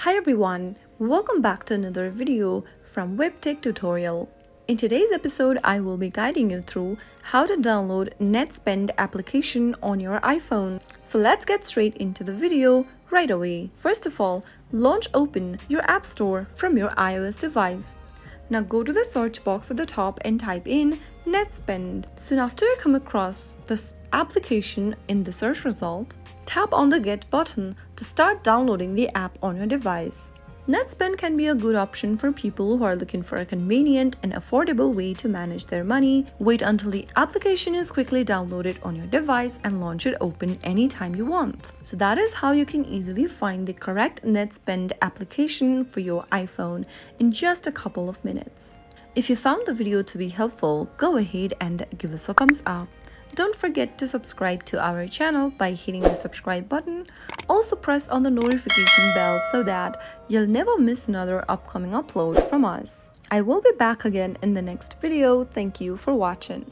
Hi everyone, welcome back to another video from Webtech Tutorial. In today's episode, I will be guiding you through how to download NetSpend application on your iPhone. So let's get straight into the video right away. First of all, open your App Store from your iOS device. Now go to the search box at the top and type in NetSpend. Soon after you come across this application in the search result, tap on the Get button to start downloading the app on your device. NetSpend can be a good option for people who are looking for a convenient and affordable way to manage their money. Wait until the application is quickly downloaded on your device and launch it open anytime you want. So that is how you can easily find the correct NetSpend application for your iPhone in just a couple of minutes. If you found the video to be helpful, go ahead and give us a thumbs up. Don't forget to subscribe to our channel by hitting the subscribe button. Also press on the notification bell so that you'll never miss another upcoming upload from us. I will be back again in the next video. Thank you for watching.